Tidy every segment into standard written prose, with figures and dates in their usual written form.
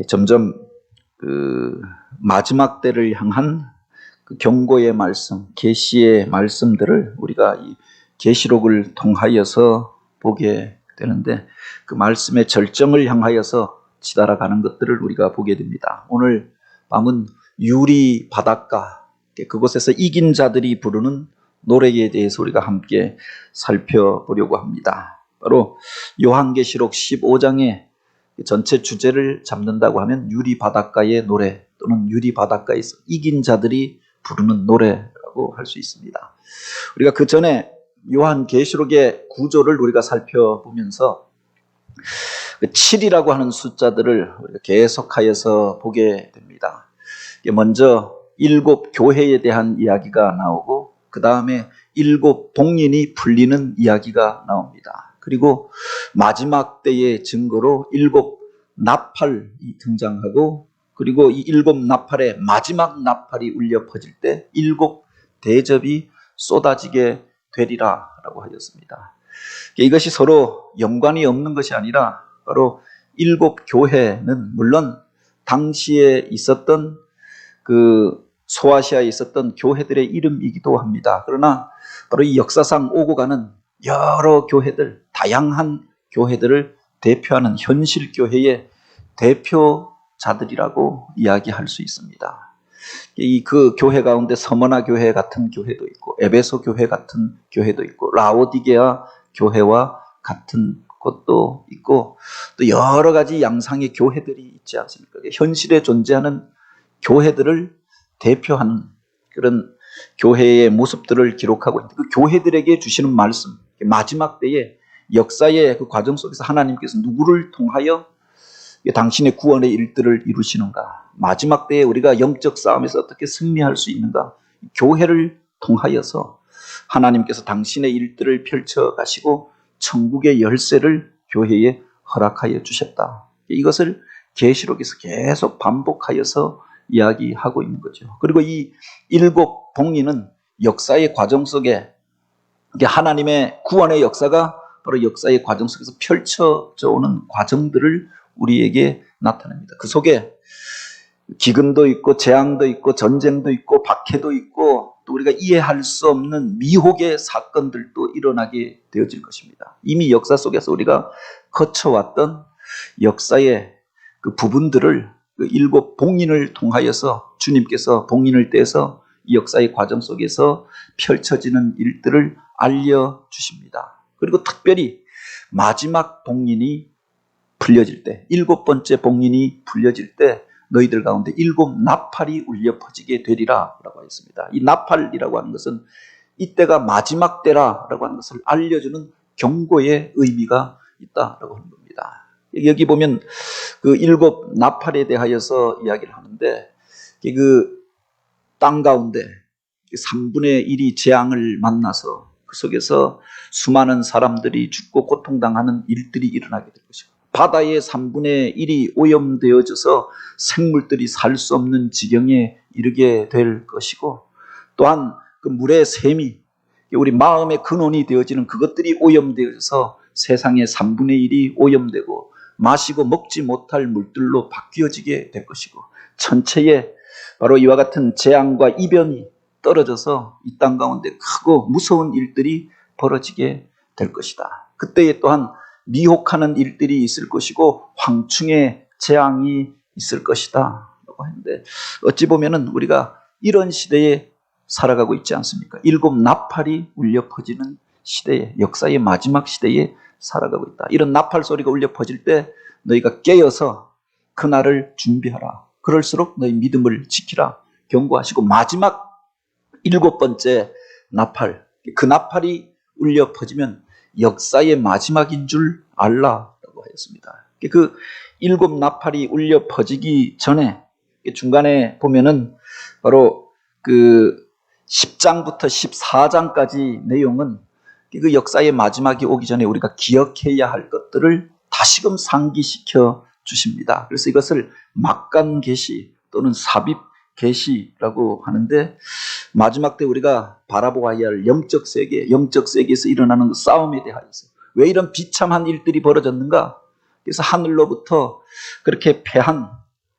점점 그 마지막 때를 향한 그 경고의 말씀, 계시의 말씀들을 우리가 이 계시록을 통하여서 보게 되는데, 그 말씀의 절정을 향하여서 치달아가는 것들을 우리가 보게 됩니다. 오늘 밤은 유리 바닷가, 그곳에서 이긴 자들이 부르는 노래에 대해서 우리가 함께 살펴보려고 합니다. 바로 요한계시록 15장의 전체 주제를 잡는다고 하면 유리 바닷가의 노래, 또는 유리 바닷가에서 이긴 자들이 부르는 노래라고 할 수 있습니다. 우리가 그 전에 요한계시록의 구조를 우리가 살펴보면서 7이라고 하는 숫자들을 우리가 계속하여서 보게 됩니다. 먼저 7 교회에 대한 이야기가 나오고, 그 다음에 7 봉인이 풀리는 이야기가 나옵니다. 그리고 마지막 때의 증거로 7 나팔이 등장하고, 그리고 이 7 나팔의 마지막 나팔이 울려 퍼질 때 7 대접이 쏟아지게 되리라 라고 하였습니다. 이것이 서로 연관이 없는 것이 아니라 바로 7 교회는 물론 당시에 있었던 그 소아시아에 있었던 교회들의 이름이기도 합니다. 그러나 바로 이 역사상 오고 가는 여러 교회들, 다양한 교회들을 대표하는 현실 교회의 대표자들이라고 이야기할 수 있습니다. 그 교회 가운데 서머나 교회 같은 교회도 있고, 에베소 교회 같은 교회도 있고, 라오디게아 교회와 같은 곳도 있고, 또 여러 가지 양상의 교회들이 있지 않습니까? 현실에 존재하는 교회들을 대표하는 그런 교회의 모습들을 기록하고 있는데, 그 교회들에게 주시는 말씀, 마지막 때에 역사의 그 과정 속에서 하나님께서 누구를 통하여 당신의 구원의 일들을 이루시는가, 마지막 때에 우리가 영적 싸움에서 어떻게 승리할 수 있는가, 교회를 통하여서 하나님께서 당신의 일들을 펼쳐 가시고 천국의 열쇠를 교회에 허락하여 주셨다. 이것을 계시록에서 계속 반복하여서 이야기하고 있는 거죠. 그리고 이 7 봉인은 역사의 과정 속에 하나님의 구원의 역사가 바로 역사의 과정 속에서 펼쳐져 오는 과정들을 우리에게 나타냅니다. 그 속에 기근도 있고 재앙도 있고 전쟁도 있고 박해도 있고, 또 우리가 이해할 수 없는 미혹의 사건들도 일어나게 되어질 것입니다. 이미 역사 속에서 우리가 거쳐왔던 역사의 그 부분들을 그 7 봉인을 통하여서 주님께서 봉인을 떼서 이 역사의 과정 속에서 펼쳐지는 일들을 알려주십니다. 그리고 특별히 마지막 봉인이 풀려질 때, 7번째 봉인이 풀려질 때 너희들 가운데 7 나팔이 울려 퍼지게 되리라 라고 했습니다. 이 나팔이라고 하는 것은 이때가 마지막 때라라고 하는 것을 알려주는 경고의 의미가 있다라고 하는 겁니다. 여기 보면 그 7 나팔에 대하여서 이야기를 하는데, 그 땅 가운데 3분의 1이 재앙을 만나서 그 속에서 수많은 사람들이 죽고 고통당하는 일들이 일어나게 될 것이고, 바다의 3분의 1이 오염되어져서 생물들이 살 수 없는 지경에 이르게 될 것이고, 또한 그 물의 샘이 우리 마음의 근원이 되어지는 그것들이 오염되어져서 세상의 3분의 1이 오염되고 마시고 먹지 못할 물들로 바뀌어지게 될 것이고, 천체에 바로 이와 같은 재앙과 이변이 떨어져서 이 땅 가운데 크고 무서운 일들이 벌어지게 될 것이다. 그때에 또한 미혹하는 일들이 있을 것이고 황충의 재앙이 있을 것이다 라고 하는데, 어찌 보면은 우리가 이런 시대에 살아가고 있지 않습니까? 7 나팔이 울려 퍼지는 시대에, 역사의 마지막 시대에 살아가고 있다. 이런 나팔 소리가 울려 퍼질 때 너희가 깨어서 그날을 준비하라. 그럴수록 너희 믿음을 지키라 경고하시고, 마지막 7번째 나팔, 그 나팔이 울려 퍼지면 역사의 마지막인 줄 알라라고 하였습니다. 그 7 나팔이 울려 퍼지기 전에 중간에 보면은 바로 그 10장부터 14장까지 내용은 그 역사의 마지막이 오기 전에 우리가 기억해야 할 것들을 다시금 상기시켜 주십니다. 그래서 이것을 막간 계시 또는 삽입 계시라고 하는데, 마지막 때 우리가 바라보아야 할 영적 세계, 영적 세계에서 일어나는 그 싸움에 대하여서 왜 이런 비참한 일들이 벌어졌는가? 그래서 하늘로부터 그렇게 패한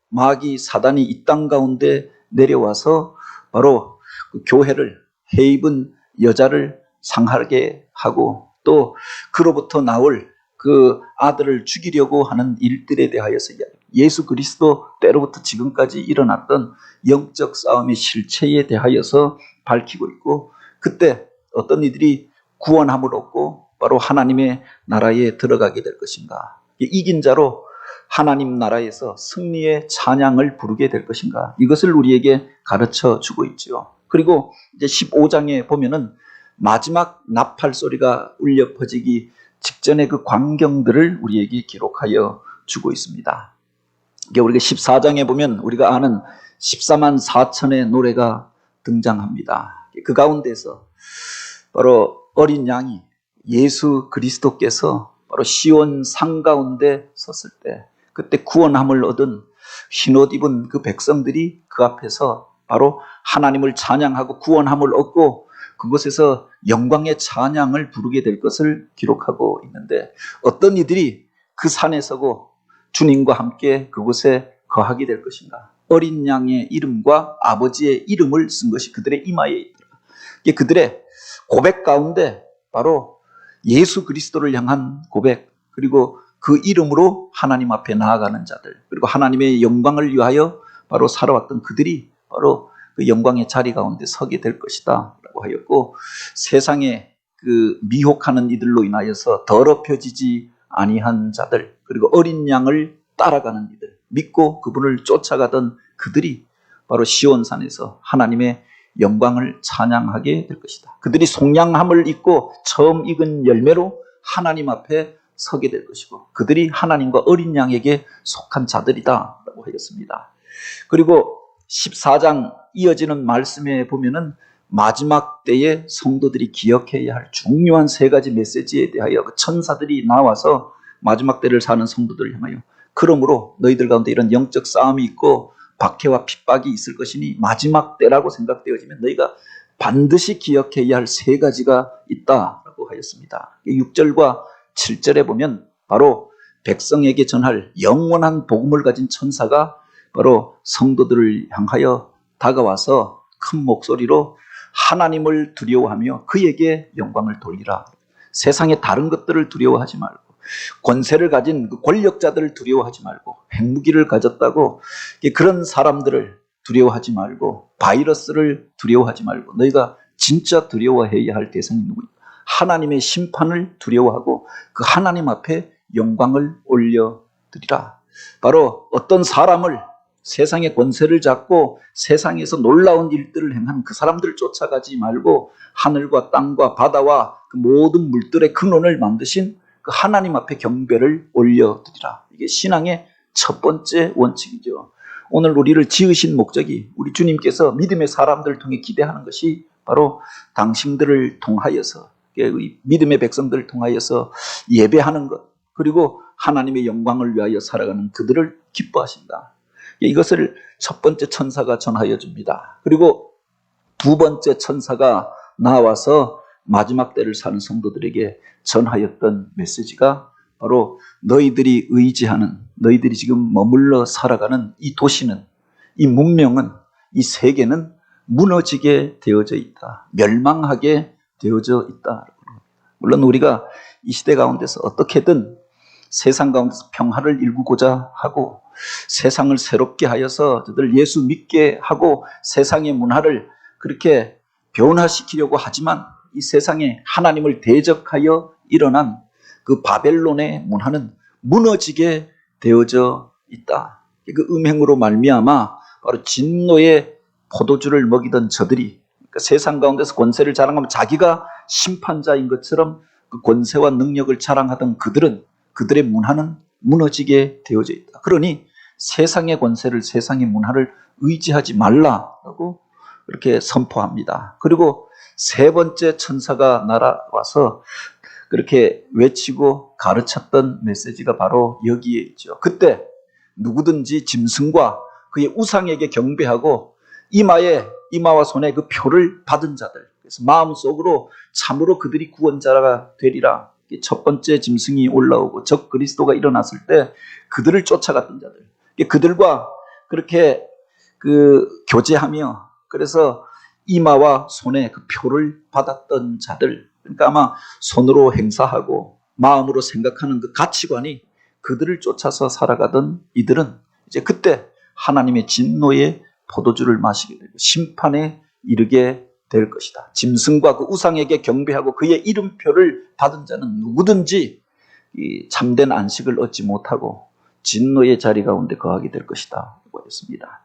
마귀 사단이 이 땅 가운데 내려와서 바로 그 교회를, 해 입은 여자를 상하게 하고 또 그로부터 나올 그 아들을 죽이려고 하는 일들에 대하여서 예수 그리스도 때로부터 지금까지 일어났던 영적 싸움의 실체에 대하여서 밝히고 있고, 그때 어떤 이들이 구원함을 얻고 바로 하나님의 나라에 들어가게 될 것인가, 이긴 자로 하나님 나라에서 승리의 찬양을 부르게 될 것인가, 이것을 우리에게 가르쳐 주고 있죠. 그리고 이제 15장에 보면은 마지막 나팔 소리가 울려 퍼지기 직전의 그 광경들을 우리에게 기록하여 주고 있습니다. 이게 우리가 14장에 보면 우리가 아는 14만 4천의 노래가 등장합니다. 그 가운데서 바로 어린 양이 예수 그리스도께서 바로 시온 산 가운데 섰을 때, 그때 구원함을 얻은 흰옷 입은 그 백성들이 그 앞에서 바로 하나님을 찬양하고 구원함을 얻고 그곳에서 영광의 찬양을 부르게 될 것을 기록하고 있는데, 어떤 이들이 그 산에 서고 주님과 함께 그곳에 거하게 될 것인가, 어린 양의 이름과 아버지의 이름을 쓴 것이 그들의 이마에 있더라. 이게 그들의 고백 가운데 바로 예수 그리스도를 향한 고백, 그리고 그 이름으로 하나님 앞에 나아가는 자들, 그리고 하나님의 영광을 위하여 바로 살아왔던 그들이 바로 그 영광의 자리 가운데 서게 될 것이다 라고 하였고, 세상에 그 미혹하는 이들로 인하여서 더럽혀지지 아니한 자들, 그리고 어린 양을 따라가는 이들, 믿고 그분을 쫓아가던 그들이 바로 시온산에서 하나님의 영광을 찬양하게 될 것이다. 그들이 속량함을 입고 처음 익은 열매로 하나님 앞에 서게 될 것이고, 그들이 하나님과 어린 양에게 속한 자들이다 라고 하였습니다. 그리고 14장 이어지는 말씀에 보면은 마지막 때에 성도들이 기억해야 할 중요한 세 가지 메시지에 대하여 그 천사들이 나와서 마지막 때를 사는 성도들을 향하여, 그러므로 너희들 가운데 이런 영적 싸움이 있고 박해와 핍박이 있을 것이니 마지막 때라고 생각되어지면 너희가 반드시 기억해야 할 세 가지가 있다라고 하였습니다. 6절과 7절에 보면 바로 백성에게 전할 영원한 복음을 가진 천사가 바로 성도들을 향하여 다가와서 큰 목소리로 하나님을 두려워하며 그에게 영광을 돌리라. 세상의 다른 것들을 두려워하지 말고, 권세를 가진 그 권력자들을 두려워하지 말고, 핵무기를 가졌다고 그런 사람들을 두려워하지 말고, 바이러스를 두려워하지 말고, 너희가 진짜 두려워해야 할 대상이 누구냐? 하나님의 심판을 두려워하고 그 하나님 앞에 영광을 올려드리라. 바로 어떤 사람을, 세상의 권세를 잡고 세상에서 놀라운 일들을 행한 그 사람들을 쫓아가지 말고 하늘과 땅과 바다와 그 모든 물들의 근원을 만드신 그 하나님 앞에 경배를 올려드리라. 이게 신앙의 첫 번째 원칙이죠. 오늘 우리를 지으신 목적이, 우리 주님께서 믿음의 사람들을 통해 기대하는 것이 바로 당신들을 통하여서, 믿음의 백성들을 통하여서 예배하는 것, 그리고 하나님의 영광을 위하여 살아가는 그들을 기뻐하신다. 이것을 첫 번째 천사가 전하여 줍니다. 그리고 두 번째 천사가 나와서 마지막 때를 사는 성도들에게 전하였던 메시지가 바로 너희들이 의지하는, 너희들이 지금 머물러 살아가는 이 도시는, 이 문명은, 이 세계는 무너지게 되어져 있다. 멸망하게 되어져 있다. 물론 우리가 이 시대 가운데서 어떻게든 세상 가운데서 평화를 일구고자 하고 세상을 새롭게 하여서 저들 예수 믿게 하고 세상의 문화를 그렇게 변화시키려고 하지만, 이 세상에 하나님을 대적하여 일어난 그 바벨론의 문화는 무너지게 되어져 있다. 그 음행으로 말미암아 바로 진노의 포도주를 먹이던 저들이, 그러니까 세상 가운데서 권세를 자랑하면 자기가 심판자인 것처럼 그 권세와 능력을 자랑하던 그들은, 그들의 문화는 무너지게 되어져 있다. 그러니 세상의 권세를, 세상의 문화를 의지하지 말라고 그렇게 선포합니다. 그리고 세 번째 천사가 날아와서 그렇게 외치고 가르쳤던 메시지가 바로 여기에 있죠. 그때 누구든지 짐승과 그의 우상에게 경배하고 이마와 손에 그 표를 받은 자들, 그래서 마음속으로 참으로 그들이 구원자가 되리라. 첫 번째 짐승이 올라오고 적 그리스도가 일어났을 때 그들을 쫓아갔던 자들, 그들과 그렇게 교제하며 그래서 이마와 손에 그 표를 받았던 자들, 그러니까 아마 손으로 행사하고 마음으로 생각하는 그 가치관이 그들을 쫓아서 살아가던 이들은 이제 그때 하나님의 진노의 포도주를 마시게 되고 심판에 이르게 될 것이다. 짐승과 그 우상에게 경배하고 그의 이름표를 받은 자는 누구든지 이 참된 안식을 얻지 못하고 진노의 자리 가운데 거하게 될 것이다 라고 했습니다.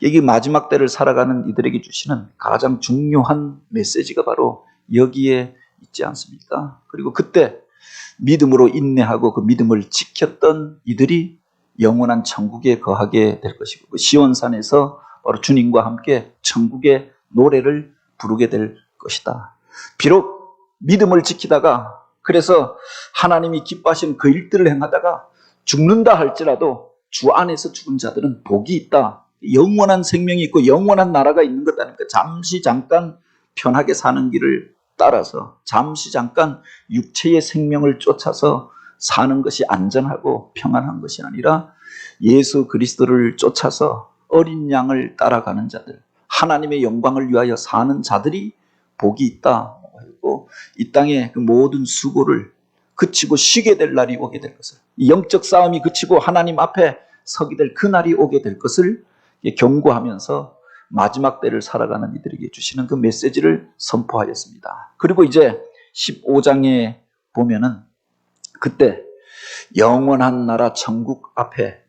여기 마지막 때를 살아가는 이들에게 주시는 가장 중요한 메시지가 바로 여기에 있지 않습니까? 그리고 그때 믿음으로 인내하고 그 믿음을 지켰던 이들이 영원한 천국에 거하게 될 것이고 그 시온산에서 바로 주님과 함께 천국의 노래를 부르게 될 것이다. 비록 믿음을 지키다가 그래서 하나님이 기뻐하시는 그 일들을 행하다가 죽는다 할지라도 주 안에서 죽은 자들은 복이 있다. 영원한 생명이 있고 영원한 나라가 있는 것 아닙니까? 잠시 잠깐 편하게 사는 길을 따라서 잠시 잠깐 육체의 생명을 쫓아서 사는 것이 안전하고 평안한 것이 아니라 예수 그리스도를 쫓아서 어린 양을 따라가는 자들, 하나님의 영광을 위하여 사는 자들이 복이 있다고 하고 이 땅의 그 모든 수고를 그치고 쉬게 될 날이 오게 될 것을, 이 영적 싸움이 그치고 하나님 앞에 서게 될 그 날이 오게 될 것을 경고하면서 마지막 때를 살아가는 이들에게 주시는 그 메시지를 선포하였습니다. 그리고 이제 15장에 보면은 그때 영원한 나라 천국 앞에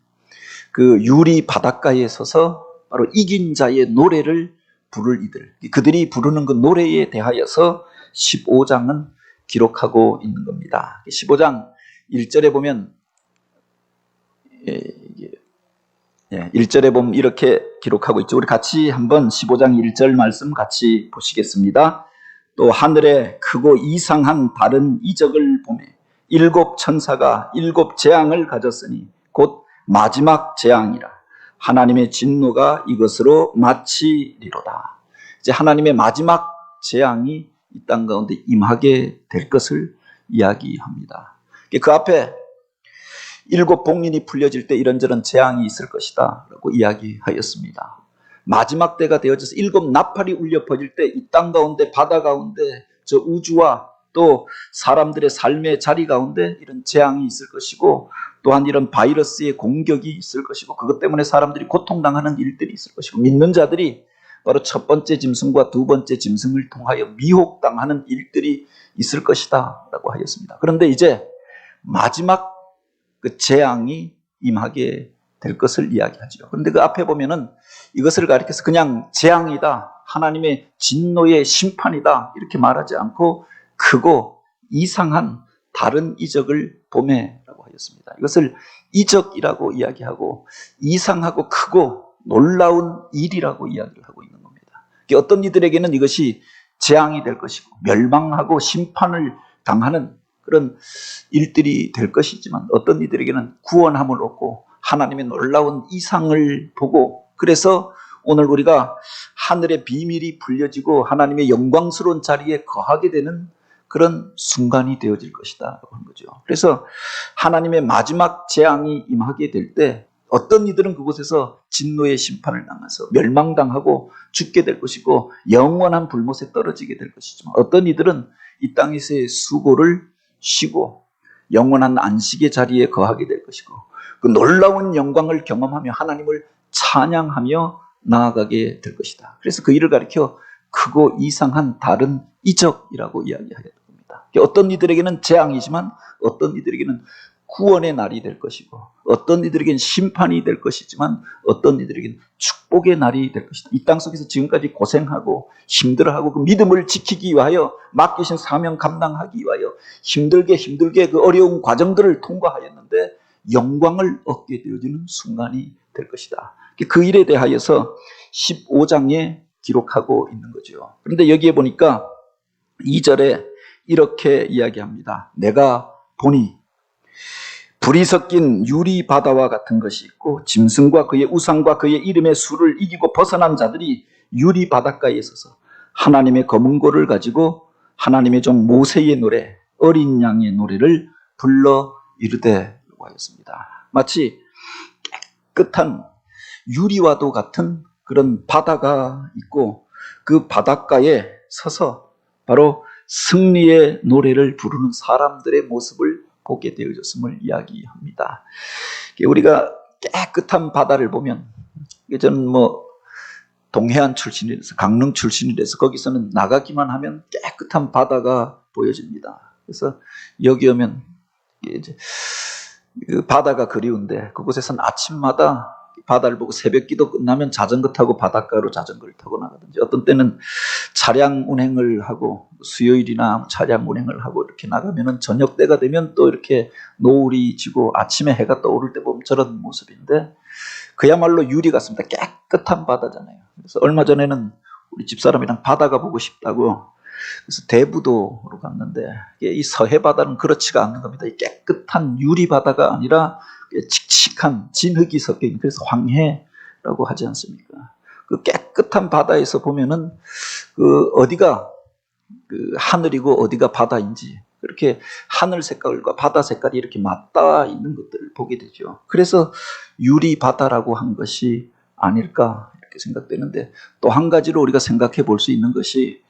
그 유리 바닷가에 서서 바로 이긴 자의 노래를 부를 이들, 그들이 부르는 그 노래에 대하여서 15장은 기록하고 있는 겁니다. 15장 1절에 보면 1절에 보면 이렇게 기록하고 있죠. 우리 같이 한번 15장 1절 말씀 같이 보시겠습니다. 또 하늘에 크고 이상한 다른 이적을 보매 일곱 천사가 일곱 재앙을 가졌으니 곧 마지막 재앙이라. 하나님의 진노가 이것으로 마치리로다. 이제 하나님의 마지막 재앙이 이 땅 가운데 임하게 될 것을 이야기합니다. 그 앞에 일곱 복린이 풀려질 때 이런저런 재앙이 있을 것이다 라고 이야기하였습니다. 마지막 때가 되어져서 일곱 나팔이 울려 퍼질 때 이 땅 가운데 바다 가운데 저 우주와 또 사람들의 삶의 자리 가운데 이런 재앙이 있을 것이고 또한 이런 바이러스의 공격이 있을 것이고 그것 때문에 사람들이 고통당하는 일들이 있을 것이고 믿는 자들이 바로 첫 번째 짐승과 두 번째 짐승을 통하여 미혹당하는 일들이 있을 것이다 라고 하였습니다. 그런데 이제 마지막 그 재앙이 임하게 될 것을 이야기하죠. 그런데 그 앞에 보면은 이것을 가리켜서 그냥 재앙이다, 하나님의 진노의 심판이다 이렇게 말하지 않고 크고 이상한 다른 이적을 보매라고 하였습니다. 이것을 이적이라고 이야기하고 이상하고 크고 놀라운 일이라고 이야기를 하고 있는 겁니다. 어떤 이들에게는 이것이 재앙이 될 것이고 멸망하고 심판을 당하는 그런 일들이 될 것이지만 어떤 이들에게는 구원함을 얻고 하나님의 놀라운 이상을 보고 그래서 오늘 우리가 하늘의 비밀이 풀려지고 하나님의 영광스러운 자리에 거하게 되는 그런 순간이 되어질 것이다 라고 한 거죠. 그래서 하나님의 마지막 재앙이 임하게 될 때 어떤 이들은 그곳에서 진노의 심판을 당해서 멸망당하고 죽게 될 것이고 영원한 불못에 떨어지게 될 것이지만 어떤 이들은 이 땅에서의 수고를 쉬고 영원한 안식의 자리에 거하게 될 것이고 그 놀라운 영광을 경험하며 하나님을 찬양하며 나아가게 될 것이다. 그래서 그 일을 가리켜 크고 이상한 다른 이적이라고 이야기하였던 겁니다. 어떤 이들에게는 재앙이지만 어떤 이들에게는 구원의 날이 될 것이고 어떤 이들에게는 심판이 될 것이지만 어떤 이들에게는 축복의 날이 될 것이다. 이 땅 속에서 지금까지 고생하고 힘들어하고 그 믿음을 지키기 위하여 맡기신 사명 감당하기 위하여 힘들게 그 어려운 과정들을 통과하였는데 영광을 얻게 되어지는 순간이 될 것이다. 그 일에 대하여서 15장에 기록하고 있는 거죠. 그런데 여기에 보니까 2절에 이렇게 이야기합니다. 내가 보니 불이 섞인 유리 바다와 같은 것이 있고 짐승과 그의 우상과 그의 이름의 수를 이기고 벗어난 자들이 유리 바닷가에 있어서 하나님의 검은 고를 가지고 하나님의 종 모세의 노래 어린 양의 노래를 불러 이르되 라고 하였습니다. 마치 깨끗한 유리와도 같은 그런 바다가 있고 그 바닷가에 서서 바로 승리의 노래를 부르는 사람들의 모습을 보게 되어졌음을 이야기합니다. 우리가 깨끗한 바다를 보면, 저는 동해안 출신이라서, 강릉 출신이라서 거기서는 나가기만 하면 깨끗한 바다가 보여집니다. 그래서 여기 오면 이제 그 바다가 그리운데, 그곳에서는 아침마다 바다를 보고 새벽 기도 끝나면 자전거 타고 바닷가로 자전거를 타고 나가든지, 어떤 때는 차량 운행을 하고 수요일이나 차량 운행을 하고 이렇게 나가면은 저녁 때가 되면 또 이렇게 노을이 지고 아침에 해가 떠오를 때 보면 저런 모습인데, 그야말로 유리 같습니다. 깨끗한 바다잖아요. 그래서 얼마 전에는 우리 집사람이랑 바다가 보고 싶다고, 그래서 대부도로 갔는데, 이 서해 바다는 그렇지가 않는 겁니다. 이 깨끗한 유리 바다가 아니라 칙칙한 진흙이 섞여 있는, 그래서 황해라고 하지 않습니까? 그 깨끗한 바다에서 보면은 어디가 하늘이고 어디가 바다인지, 그렇게 하늘 색깔과 바다 색깔이 이렇게 맞닿아 있는 것들을 보게 되죠. 그래서 유리 바다라고 한 것이 아닐까 이렇게 생각되는데, 또 한 가지로 우리가 생각해 볼 수 있는 것이,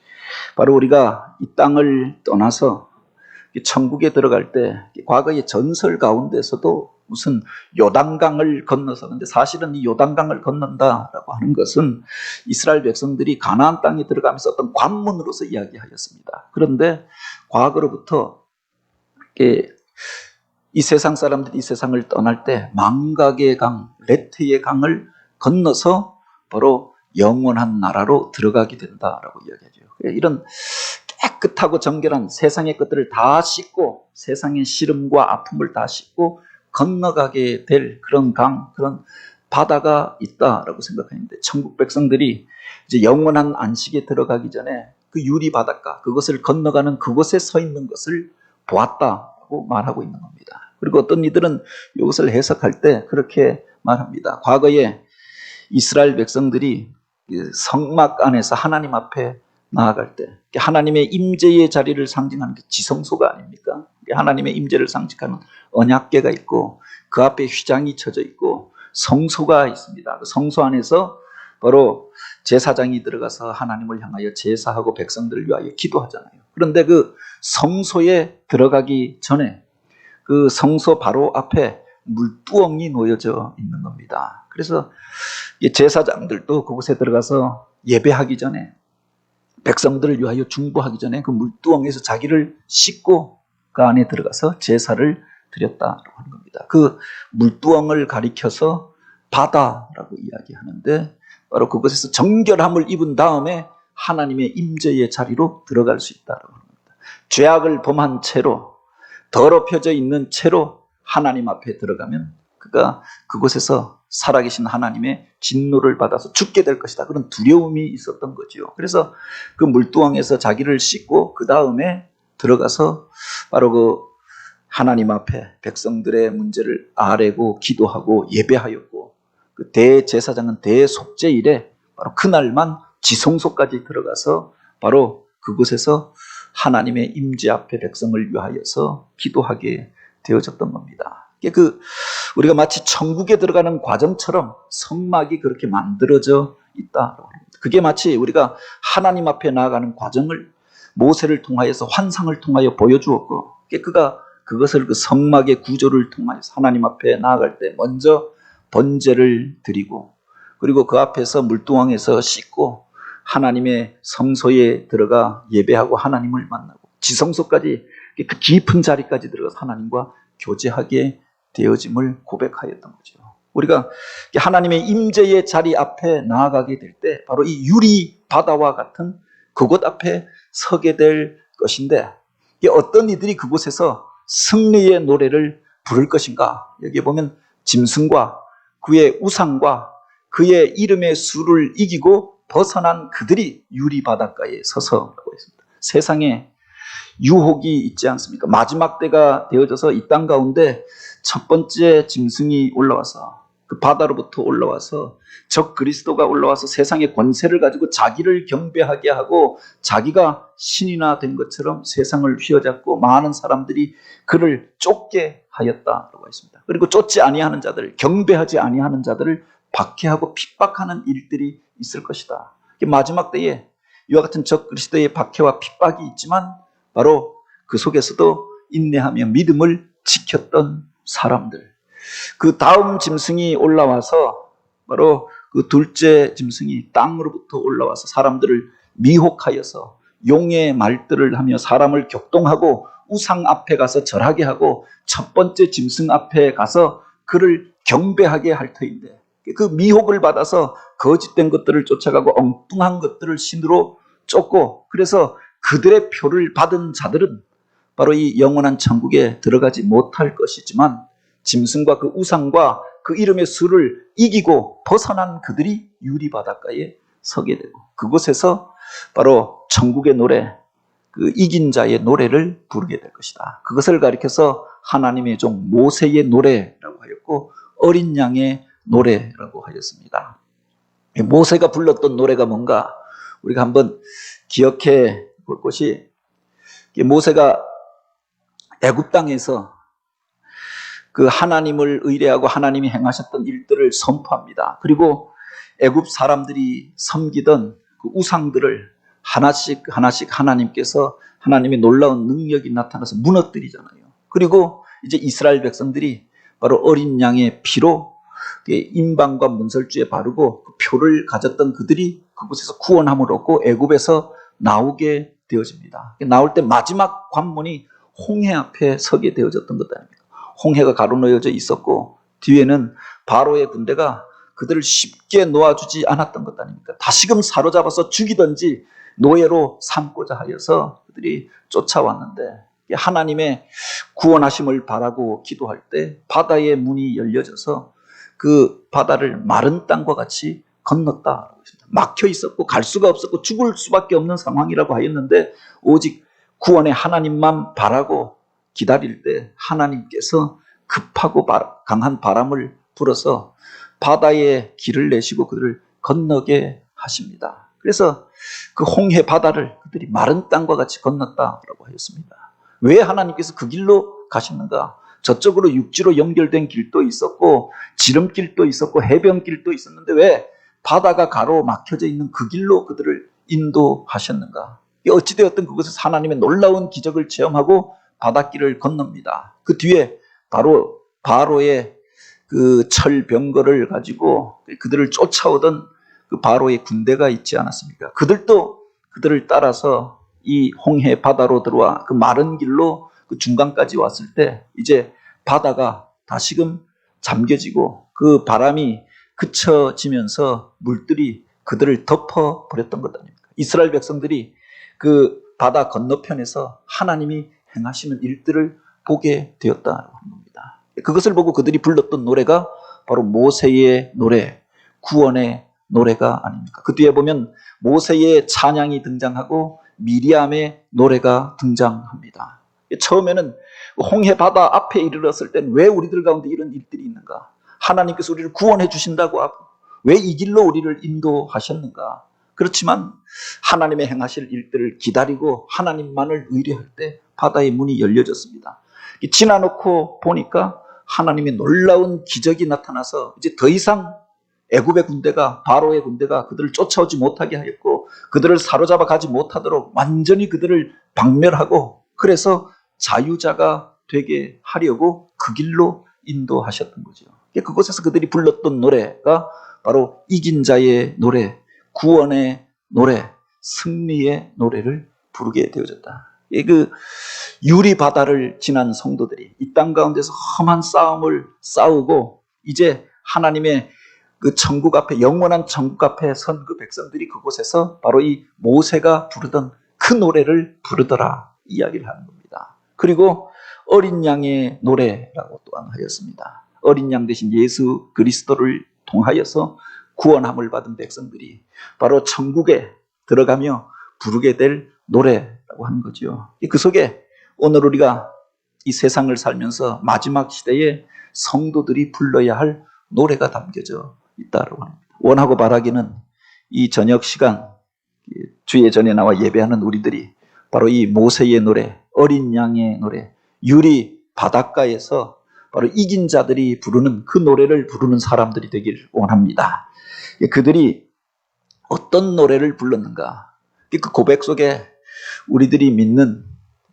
바로 우리가 이 땅을 떠나서 천국에 들어갈 때 과거의 전설 가운데서도 무슨 요단강을 건너서, 근데 사실은 이 요단강을 건넌다라고 하는 것은 이스라엘 백성들이 가나안 땅에 들어가면서 어떤 관문으로서 이야기하였습니다. 그런데 과거로부터 이 세상 사람들이 이 세상을 떠날 때 망각의 강, 레트의 강을 건너서 바로 영원한 나라로 들어가게 된다라고 이야기하죠. 이런 깨끗하고 정결한 세상의 것들을 다 씻고, 세상의 시름과 아픔을 다 씻고 건너가게 될 그런 강, 그런 바다가 있다라고 생각하는데, 천국 백성들이 이제 영원한 안식에 들어가기 전에 그 유리 바닷가, 그것을 건너가는 그곳에 서 있는 것을 보았다고 말하고 있는 겁니다. 그리고 어떤 이들은 이것을 해석할 때 그렇게 말합니다. 과거에 이스라엘 백성들이 성막 안에서 하나님 앞에 나아갈 때 하나님의 임재의 자리를 상징하는 게 지성소가 아닙니까? 하나님의 임재를 상징하는 언약궤가 있고 그 앞에 휘장이 쳐져 있고 성소가 있습니다. 그 성소 안에서 바로 제사장이 들어가서 하나님을 향하여 제사하고 백성들을 위하여 기도하잖아요. 그런데 그 성소에 들어가기 전에 그 성소 바로 앞에 물두엉이 놓여져 있는 겁니다. 그래서 제사장들도 그곳에 들어가서 예배하기 전에, 백성들을 위하여 중보하기 전에 그 물두엉에서 자기를 씻고 그 안에 들어가서 제사를 드렸다고 하는 겁니다. 그 물두엉을 가리켜서 바다라고 이야기하는데, 바로 그곳에서 정결함을 입은 다음에 하나님의 임재의 자리로 들어갈 수 있다고 하는 겁니다. 죄악을 범한 채로, 더럽혀져 있는 채로 하나님 앞에 들어가면 그가 그곳에서 살아계신 하나님의 진노를 받아서 죽게 될 것이다, 그런 두려움이 있었던 거죠. 그래서 그 물두엉에서 자기를 씻고 그 다음에 들어가서 바로 그 하나님 앞에 백성들의 문제를 아뢰고 기도하고 예배하였고, 그 대제사장은 대속죄일에 바로 그날만 지성소까지 들어가서 바로 그곳에서 하나님의 임재 앞에 백성을 위하여서 기도하게 되어졌던 겁니다. 우리가 마치 천국에 들어가는 과정처럼 성막이 그렇게 만들어져 있다. 그게 마치 우리가 하나님 앞에 나아가는 과정을 모세를 통하여서 환상을 통하여 보여주었고, 그가 그것을 그 성막의 구조를 통하여서 하나님 앞에 나아갈 때 먼저 번제를 드리고, 그리고 그 앞에서 물두멍에서 씻고 하나님의 성소에 들어가 예배하고 하나님을 만나고 지성소까지, 그 깊은 자리까지 들어가서 하나님과 교제하게 되어짐을 고백하였던 거죠. 우리가 하나님의 임재의 자리 앞에 나아가게 될 때 바로 이 유리 바다와 같은 그곳 앞에 서게 될 것인데, 어떤 이들이 그곳에서 승리의 노래를 부를 것인가? 여기에 보면 짐승과 그의 우상과 그의 이름의 수를 이기고 벗어난 그들이 유리 바닷가에 서서라고 했습니다. 세상에 유혹이 있지 않습니까? 마지막 때가 되어져서 이 땅 가운데 첫 번째 짐승이 올라와서, 그 바다로부터 올라와서 적 그리스도가 올라와서 세상의 권세를 가지고 자기를 경배하게 하고 자기가 신이나 된 것처럼 세상을 휘어잡고 많은 사람들이 그를 쫓게 하였다라고 했습니다. 그리고 쫓지 아니하는 자들, 경배하지 아니하는 자들을 박해하고 핍박하는 일들이 있을 것이다. 마지막 때에 이와 같은 적 그리스도의 박해와 핍박이 있지만 바로 그 속에서도 인내하며 믿음을 지켰던 사람들. 그 다음 짐승이 올라와서 바로 그 둘째 짐승이 땅으로부터 올라와서 사람들을 미혹하여서 용의 말들을 하며 사람을 격동하고 우상 앞에 가서 절하게 하고 첫 번째 짐승 앞에 가서 그를 경배하게 할 터인데 그 미혹을 받아서 거짓된 것들을 쫓아가고 엉뚱한 것들을 신으로 쫓고 그래서 그들의 표를 받은 자들은 바로 이 영원한 천국에 들어가지 못할 것이지만 짐승과 그 우상과 그 이름의 수를 이기고 벗어난 그들이 유리바닷가에 서게 되고 그곳에서 바로 천국의 노래, 그 이긴 자의 노래를 부르게 될 것이다. 그것을 가리켜서 하나님의 종 모세의 노래라고 하였고 어린 양의 노래라고 하였습니다. 모세가 불렀던 노래가 뭔가 우리가 한번 기억해 볼 것이 모세가 애굽 땅에서 그 하나님을 의뢰하고 하나님이 행하셨던 일들을 선포합니다. 그리고 애굽 사람들이 섬기던 그 우상들을 하나씩 하나님께서 하나님의 놀라운 능력이 나타나서 무너뜨리잖아요. 그리고 이제 이스라엘 백성들이 바로 어린 양의 피로 임방과 문설주에 바르고 그 표를 가졌던 그들이 그곳에서 구원함을 얻고 애굽에서 나오게 되어집니다. 나올 때 마지막 관문이 홍해 앞에 서게 되어졌던 것 아닙니까? 홍해가 가로놓여져 있었고 뒤에는 바로의 군대가 그들을 쉽게 놓아주지 않았던 것 아닙니까? 다시금 사로잡아서 죽이든지 노예로 삼고자 하여서 그들이 쫓아왔는데 하나님의 구원하심을 바라고 기도할 때 바다의 문이 열려져서 그 바다를 마른 땅과 같이 건넜다. 막혀 있었고 갈 수가 없었고 죽을 수밖에 없는 상황이라고 하였는데 오직 구원의 하나님만 바라고 기다릴 때 하나님께서 급하고 강한 바람을 불어서 바다에 길을 내시고 그들을 건너게 하십니다. 그래서 그 홍해 바다를 그들이 마른 땅과 같이 건넜다라고 하였습니다. 왜 하나님께서 그 길로 가셨는가? 저쪽으로 육지로 연결된 길도 있었고 지름길도 있었고 해변길도 있었는데 왜 바다가 가로막혀져 있는 그 길로 그들을 인도하셨는가? 어찌되었든 그곳에서 하나님의 놀라운 기적을 체험하고 바닷길을 건넙니다. 그 뒤에 바로의 그 철병거를 가지고 그들을 쫓아오던 그 바로의 군대가 있지 않았습니까? 그들도 그들을 따라서 이 홍해 바다로 들어와 그 마른 길로 그 중간까지 왔을 때 이제 바다가 다시금 잠겨지고 그 바람이 그쳐지면서 물들이 그들을 덮어버렸던 것 아닙니까? 이스라엘 백성들이 그 바다 건너편에서 하나님이 행하시는 일들을 보게 되었다고 하는 겁니다. 그것을 보고 그들이 불렀던 노래가 바로 모세의 노래, 구원의 노래가 아닙니까? 그 뒤에 보면 모세의 찬양이 등장하고 미리암의 노래가 등장합니다. 처음에는 홍해 바다 앞에 이르렀을 때는 왜 우리들 가운데 이런 일들이 있는가? 하나님께서 우리를 구원해 주신다고 하고 왜 이 길로 우리를 인도하셨는가? 그렇지만 하나님의 행하실 일들을 기다리고 하나님만을 의뢰할 때 바다의 문이 열려졌습니다. 지나놓고 보니까 하나님의 놀라운 기적이 나타나서 이제 더 이상 애굽의 군대가 바로의 군대가 그들을 쫓아오지 못하게 하였고 그들을 사로잡아 가지 못하도록 완전히 그들을 박멸하고 그래서 자유자가 되게 하려고 그 길로 인도하셨던 거죠. 그곳에서 그들이 불렀던 노래가 바로 이긴 자의 노래, 구원의 노래, 승리의 노래를 부르게 되어졌다. 그 유리 바다를 지난 성도들이 이 땅 가운데서 험한 싸움을 싸우고 이제 하나님의 그 천국 앞에 영원한 천국 앞에 선 그 백성들이 그곳에서 바로 이 모세가 부르던 그 노래를 부르더라 이야기를 하는 겁니다. 그리고 어린 양의 노래라고 또한 하였습니다. 어린 양 대신 예수 그리스도를 통하여서 구원함을 받은 백성들이 바로 천국에 들어가며 부르게 될 노래라고 하는 거죠. 그 속에 오늘 우리가 이 세상을 살면서 마지막 시대에 성도들이 불러야 할 노래가 담겨져 있다고 합니다. 원하고 바라기는 이 저녁 시간 주의 전에 나와 예배하는 우리들이 바로 이 모세의 노래, 어린 양의 노래, 유리 바닷가에서 바로 이긴 자들이 부르는 그 노래를 부르는 사람들이 되길 원합니다. 그들이 어떤 노래를 불렀는가? 그 고백 속에 우리들이 믿는,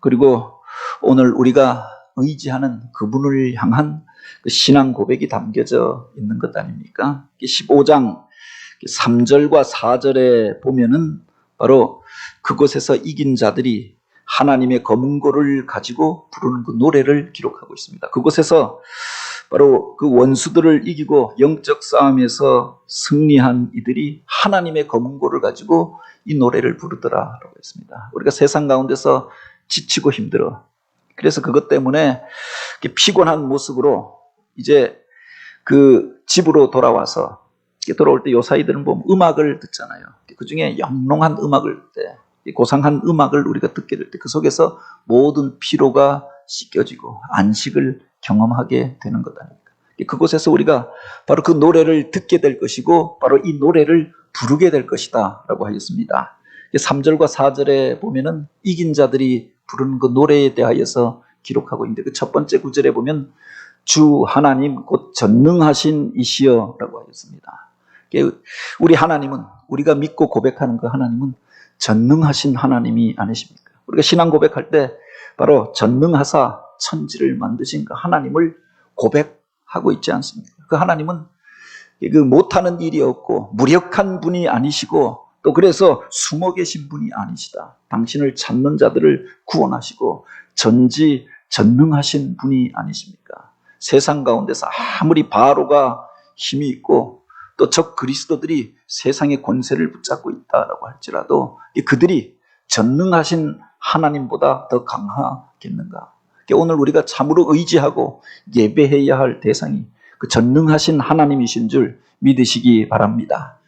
그리고 오늘 우리가 의지하는 그분을 향한 그 신앙 고백이 담겨져 있는 것 아닙니까? 15장 3절과 4절에 보면은 바로 그곳에서 이긴 자들이 하나님의 검은고를 가지고 부르는 그 노래를 기록하고 있습니다. 그곳에서 바로 그 원수들을 이기고 영적 싸움에서 승리한 이들이 하나님의 검은고를 가지고 이 노래를 부르더라라고 했습니다. 우리가 세상 가운데서 지치고 힘들어. 그래서 그것 때문에 피곤한 모습으로 이제 그 집으로 돌아와서 돌아올 때 요사이들은 보면 음악을 듣잖아요. 그 중에 영롱한 음악을 때, 고상한 음악을 우리가 듣게 될 때 그 속에서 모든 피로가 씻겨지고 안식을 경험하게 되는 것 아닙니까? 그곳에서 우리가 바로 그 노래를 듣게 될 것이고 바로 이 노래를 부르게 될 것이다 라고 하였습니다. 3절과 4절에 보면은 이긴 자들이 부르는 그 노래에 대하여서 기록하고 있는데 그 첫 번째 구절에 보면 주 하나님 곧 전능하신 이시여 라고 하였습니다. 우리 하나님은, 우리가 믿고 고백하는 그 하나님은 전능하신 하나님이 아니십니까? 우리가 신앙 고백할 때 바로 전능하사 천지를 만드신 그 하나님을 고백하고 있지 않습니까? 그 하나님은 그 못하는 일이 없고 무력한 분이 아니시고 또 그래서 숨어 계신 분이 아니시다. 당신을 찾는 자들을 구원하시고 전능하신 분이 아니십니까? 세상 가운데서 아무리 바로가 힘이 있고 또 적 그리스도들이 세상의 권세를 붙잡고 있다라고 할지라도 그들이 전능하신 하나님보다 더 강하겠는가? 오늘 우리가 참으로 의지하고 예배해야 할 대상이 그 전능하신 하나님이신 줄 믿으시기 바랍니다.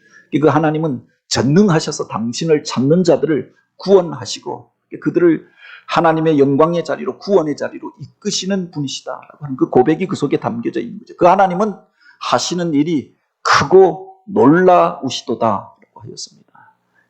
그 하나님은 전능하셔서 당신을 찾는 자들을 구원하시고 그들을 하나님의 영광의 자리로, 구원의 자리로 이끄시는 분이시다라고 하는 그 고백이 그 속에 담겨져 있는 거죠. 그 하나님은 하시는 일이 크고 놀라우시도다라고 하였습니다.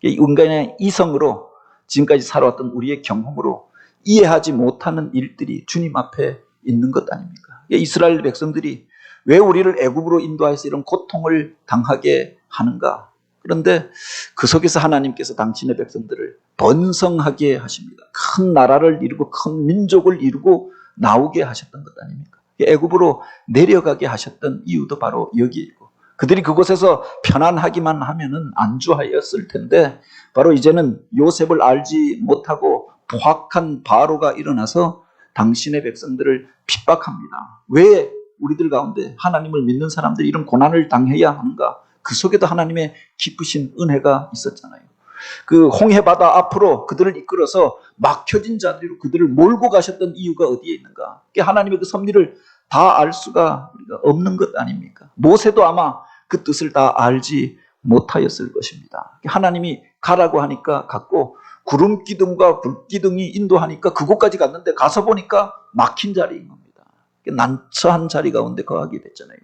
인간의 이성으로 지금까지 살아왔던 우리의 경험으로 이해하지 못하는 일들이 주님 앞에 있는 것 아닙니까? 이스라엘 백성들이 왜 우리를 애굽으로 인도하여서 이런 고통을 당하게 하는가? 그런데 그 속에서 하나님께서 당신의 백성들을 번성하게 하십니다. 큰 나라를 이루고 큰 민족을 이루고 나오게 하셨던 것 아닙니까? 애굽으로 내려가게 하셨던 이유도 바로 여기에 있고 그들이 그곳에서 편안하기만 하면은 안주하였을 텐데 바로 이제는 요셉을 알지 못하고 포악한 바로가 일어나서 당신의 백성들을 핍박합니다. 왜 우리들 가운데 하나님을 믿는 사람들이 이런 고난을 당해야 하는가? 그 속에도 하나님의 깊으신 은혜가 있었잖아요. 그 홍해바다 앞으로 그들을 이끌어서 막혀진 자리로 그들을 몰고 가셨던 이유가 어디에 있는가? 하나님의 그 섭리를 다 알 수가 없는 것 아닙니까? 모세도 아마 그 뜻을 다 알지 못하였을 것입니다. 하나님이 가라고 하니까 갔고 구름 기둥과 불 기둥이 인도하니까 그곳까지 갔는데 가서 보니까 막힌 자리인 겁니다. 난처한 자리 가운데 거하게 됐잖아요.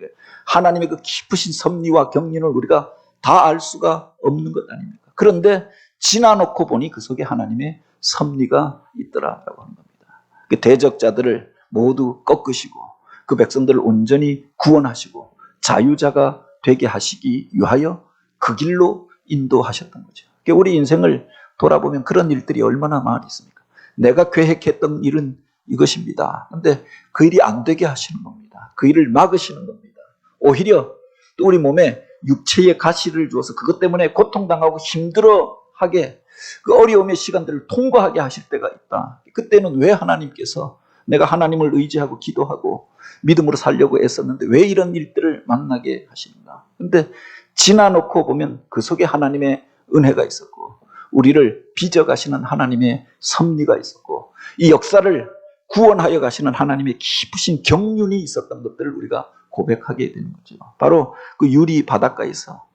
하나님의 그 깊으신 섭리와 경륜을 우리가 다 알 수가 없는 것 아닙니까? 그런데 지나놓고 보니 그 속에 하나님의 섭리가 있더라라고 하는 겁니다. 그 대적자들을 모두 꺾으시고 그 백성들을 온전히 구원하시고 자유자가 되게 하시기 위하여 그 길로 인도하셨던 거죠. 우리 인생을 돌아보면 그런 일들이 얼마나 많이 있습니까? 내가 계획했던 일은 이것입니다. 그런데 그 일이 안 되게 하시는 겁니다. 그 일을 막으시는 겁니다. 오히려 또 우리 몸에 육체의 가시를 주어서 그것 때문에 고통당하고 힘들어하게 그 어려움의 시간들을 통과하게 하실 때가 있다. 그때는 왜 하나님께서 내가 하나님을 의지하고 기도하고 믿음으로 살려고 애썼는데 왜 이런 일들을 만나게 하시는가? 그런데 지나놓고 보면 그 속에 하나님의 은혜가 있었고 우리를 빚어가시는 하나님의 섭리가 있었고 이 역사를 구원하여 가시는 하나님의 깊으신 경륜이 있었던 것들을 우리가 고백하게 되는 거죠. 바로 그 유리 바닷가에서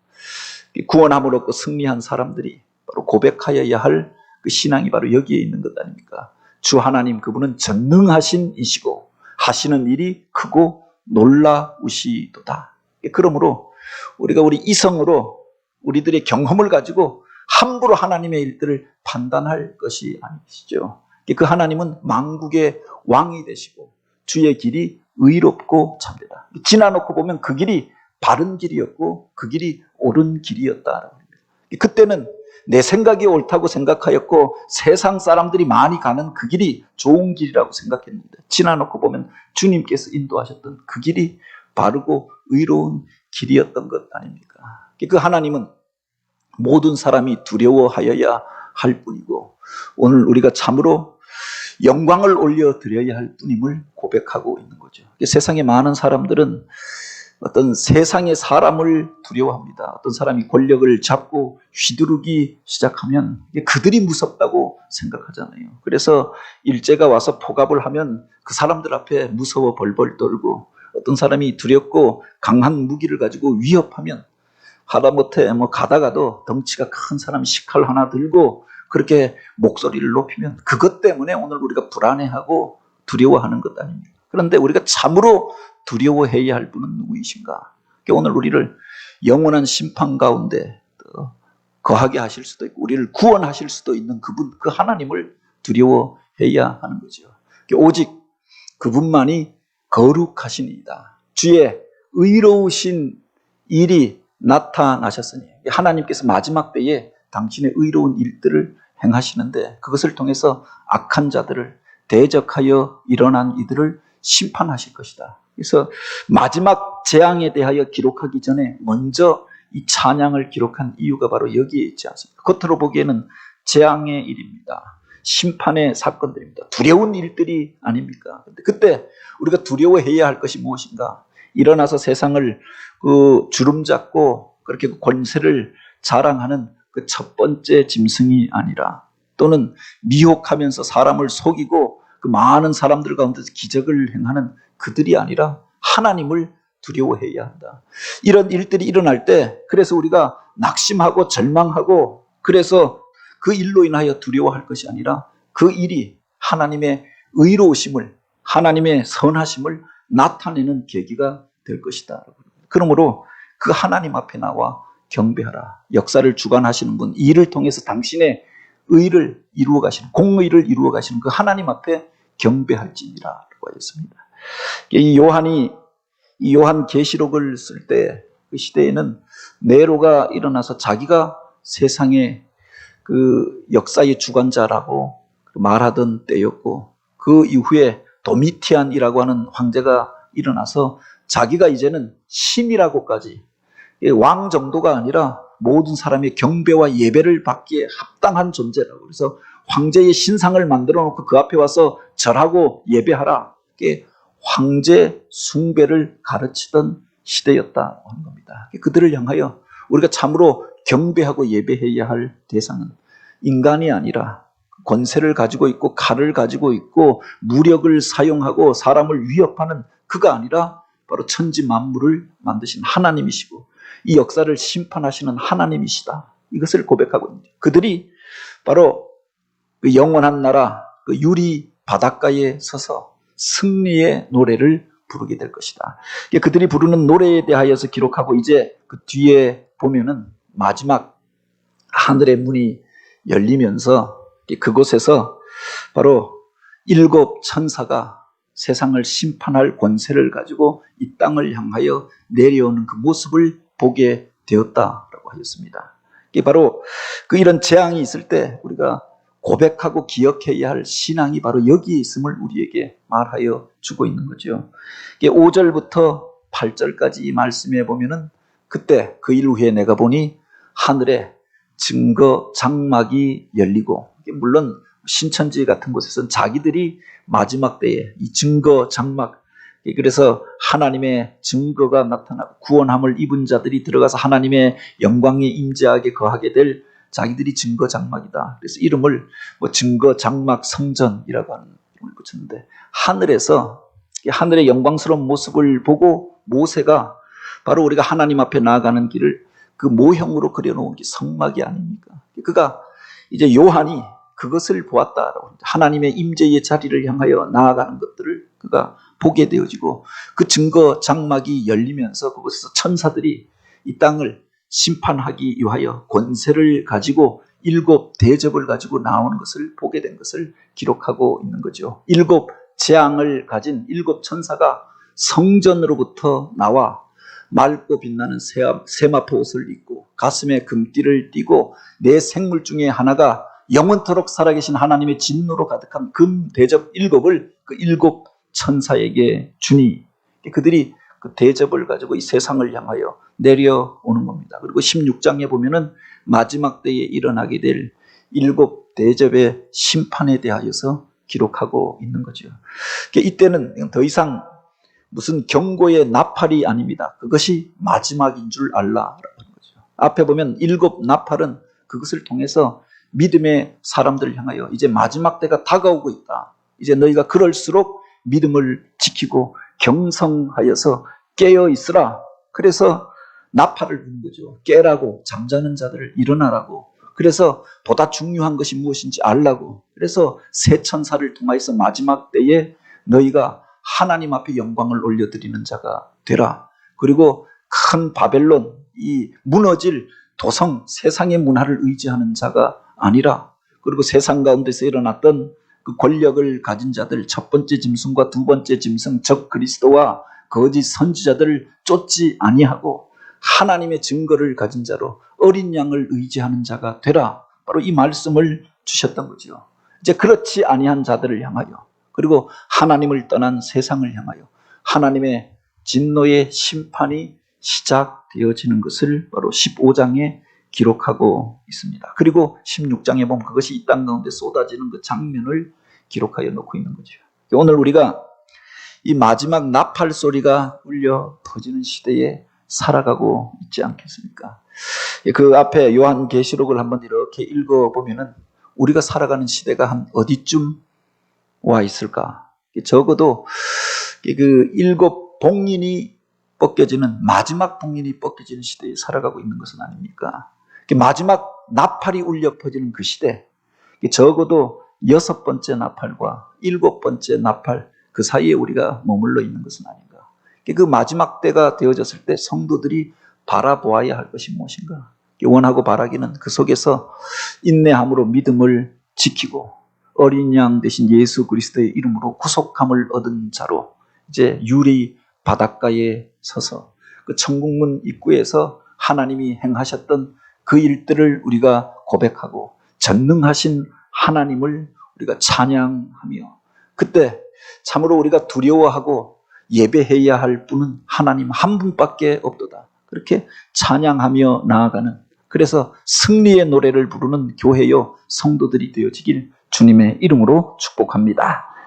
구원함을 얻고 승리한 사람들이 바로 고백하여야 할 그 신앙이 바로 여기에 있는 것 아닙니까? 주 하나님 그분은 전능하신 이시고 하시는 일이 크고 놀라우시도다. 그러므로 우리가 우리 이성으로 우리들의 경험을 가지고 함부로 하나님의 일들을 판단할 것이 아니시죠. 그 하나님은 만국의 왕이 되시고 주의 길이 의롭고 참되다. 지나놓고 보면 그 길이 바른 길이었고 그 길이 옳은 길이었다. 그때는 내 생각이 옳다고 생각하였고 세상 사람들이 많이 가는 그 길이 좋은 길이라고 생각했는데 지나놓고 보면 주님께서 인도하셨던 그 길이 바르고 의로운 길이었던 것 아닙니까? 그 하나님은 모든 사람이 두려워하여야 할 뿐이고 오늘 우리가 참으로 영광을 올려드려야 할 뿐임을 고백하고 있는 거죠. 세상에 많은 사람들은 어떤 세상의 사람을 두려워합니다. 어떤 사람이 권력을 잡고 휘두르기 시작하면 그들이 무섭다고 생각하잖아요. 그래서 일제가 와서 포갑을 하면 그 사람들 앞에 무서워 벌벌 떨고 어떤 사람이 두렵고 강한 무기를 가지고 위협하면 하다못해 가다가도 덩치가 큰 사람이 식칼 하나 들고 그렇게 목소리를 높이면 그것 때문에 오늘 우리가 불안해하고 두려워하는 것 아닙니까? 그런데 우리가 참으로 두려워해야 할 분은 누구이신가? 오늘 우리를 영원한 심판 가운데 거하게 하실 수도 있고 우리를 구원하실 수도 있는 그분, 그 하나님을 두려워해야 하는 거죠. 오직 그분만이 거룩하시니이다. 주의 의로우신 일이 나타나셨으니 하나님께서 마지막 때에 당신의 의로운 일들을 행하시는데 그것을 통해서 악한 자들을 대적하여 일어난 이들을 심판하실 것이다. 그래서 마지막 재앙에 대하여 기록하기 전에 먼저 이 찬양을 기록한 이유가 바로 여기에 있지 않습니까? 겉으로 보기에는 재앙의 일입니다. 심판의 사건들입니다. 두려운 일들이 아닙니까? 그때 우리가 두려워해야 할 것이 무엇인가? 일어나서 세상을 주름잡고 그렇게 권세를 자랑하는 그 첫 번째 짐승이 아니라 또는 미혹하면서 사람을 속이고 그 많은 사람들 가운데서 기적을 행하는 그들이 아니라 하나님을 두려워해야 한다. 이런 일들이 일어날 때 그래서 우리가 낙심하고 절망하고 그래서 그 일로 인하여 두려워할 것이 아니라 그 일이 하나님의 의로우심을 하나님의 선하심을 나타내는 계기가 될 것이다. 그러므로 그 하나님 앞에 나와 경배하라. 역사를 주관하시는 분, 이 일을 통해서 당신의 의를 이루어 가시는, 공의를 이루어 가시는 그 하나님 앞에 경배할지니라라고 하였습니다. 이 요한 계시록을 쓸 때 그 시대에는 네로가 일어나서 자기가 세상의 그 역사의 주관자라고 말하던 때였고 그 이후에 도미티안이라고 하는 황제가 일어나서 자기가 이제는 신이라고까지 왕 정도가 아니라 모든 사람의 경배와 예배를 받기에 합당한 존재라고 그래서 황제의 신상을 만들어 놓고 그 앞에 와서 절하고 예배하라. 이게 황제 숭배를 가르치던 시대였다고 하는 겁니다. 그들을 향하여 우리가 참으로 경배하고 예배해야 할 대상은 인간이 아니라 권세를 가지고 있고 칼을 가지고 있고 무력을 사용하고 사람을 위협하는 그가 아니라 바로 천지 만물을 만드신 하나님이시고 이 역사를 심판하시는 하나님이시다. 이것을 고백하고 있습니다. 그들이 바로 그 영원한 나라 그 유리 바닷가에 서서 승리의 노래를 부르게 될 것이다. 그들이 부르는 노래에 대하여서 기록하고 이제 그 뒤에 보면은 마지막 하늘의 문이 열리면서 그곳에서 바로 7 천사가 세상을 심판할 권세를 가지고 이 땅을 향하여 내려오는 그 모습을 보게 되었다라고 하였습니다. 이게 바로 그 이런 재앙이 있을 때 우리가 고백하고 기억해야 할 신앙이 바로 여기에 있음을 우리에게 말하여 주고 있는 거죠. 5절부터 8절까지 말씀해 보면은 그때 그 일 후에 내가 보니 하늘에 증거 장막이 열리고 물론 신천지 같은 곳에서는 자기들이 마지막 때에 이 증거 장막 그래서 하나님의 증거가 나타나고 구원함을 입은 자들이 들어가서 하나님의 영광에 임재하게 거하게 될 자기들이 증거 장막이다. 그래서 이름을 증거 장막 성전이라고 하는 이름을 붙였는데 하늘에서 하늘의 영광스러운 모습을 보고 모세가 바로 우리가 하나님 앞에 나아가는 길을 그 모형으로 그려놓은 게 성막이 아닙니까? 그가 이제 요한이 그것을 보았다라고 하나님의 임재의 자리를 향하여 나아가는 것들을 그가 보게 되어지고 그 증거 장막이 열리면서 그곳에서 천사들이 이 땅을 심판하기 위하여 권세를 가지고 7 대접을 가지고 나오는 것을 보게 된 것을 기록하고 있는 거죠. 7 재앙을 가진 7 천사가 성전으로부터 나와 맑고 빛나는 세마포 옷을 입고 가슴에 금띠를 띠고 내 생물 중에 하나가 영원토록 살아계신 하나님의 진노로 가득한 금 대접 7을 그 7 천사에게 주니 그들이 그 대접을 가지고 이 세상을 향하여 내려오는 겁니다. 그리고 16장에 보면은 마지막 때에 일어나게 될 7 대접의 심판에 대하여서 기록하고 있는 거죠. 이때는 더 이상 무슨 경고의 나팔이 아닙니다. 그것이 마지막인 줄 알라라는 거죠. 앞에 보면 7 나팔은 그것을 통해서 믿음의 사람들을 향하여 이제 마지막 때가 다가오고 있다. 이제 너희가 그럴수록 믿음을 지키고 경성하여서 깨어 있으라. 그래서 나팔을 부는 거죠. 깨라고, 잠자는 자들을 일어나라고. 그래서 보다 중요한 것이 무엇인지 알라고. 그래서 새 천사를 통하여서 마지막 때에 너희가 하나님 앞에 영광을 올려드리는 자가 되라. 그리고 큰 바벨론, 이 무너질 도성, 세상의 문화를 의지하는 자가 아니라, 그리고 세상 가운데서 일어났던 그 권력을 가진 자들, 첫 번째 짐승과 두 번째 짐승, 적 그리스도와 거짓 선지자들을 쫓지 아니하고 하나님의 증거를 가진 자로 어린 양을 의지하는 자가 되라. 바로 이 말씀을 주셨던 거죠. 이제 그렇지 아니한 자들을 향하여, 그리고 하나님을 떠난 세상을 향하여 하나님의 진노의 심판이 시작되어지는 것을 바로 15장에 기록하고 있습니다. 그리고 16장에 보면 그것이 이 땅 가운데 쏟아지는 그 장면을 기록하여 놓고 있는 거죠. 오늘 우리가 이 마지막 나팔 소리가 울려 퍼지는 시대에 살아가고 있지 않겠습니까? 그 앞에 요한계시록을 한번 이렇게 읽어보면은 우리가 살아가는 시대가 한 어디쯤 와 있을까? 적어도 그 7 봉인이 벗겨지는, 마지막 봉인이 벗겨지는 시대에 살아가고 있는 것은 아닙니까? 마지막 나팔이 울려 퍼지는 그 시대, 적어도 6번째 나팔과 7번째 나팔 그 사이에 우리가 머물러 있는 것은 아닌가? 그 마지막 때가 되어졌을 때 성도들이 바라보아야 할 것이 무엇인가? 원하고 바라기는 그 속에서 인내함으로 믿음을 지키고 어린 양 대신 예수 그리스도의 이름으로 구속함을 얻은 자로 이제 유리 바닷가에 서서 그 천국문 입구에서 하나님이 행하셨던 그 일들을 우리가 고백하고 전능하신 하나님을 우리가 찬양하며, 그때 참으로 우리가 두려워하고 예배해야 할 분은 하나님 한 분밖에 없도다. 그렇게 찬양하며 나아가는, 그래서 승리의 노래를 부르는 교회요 성도들이 되어지길 주님의 이름으로 축복합니다.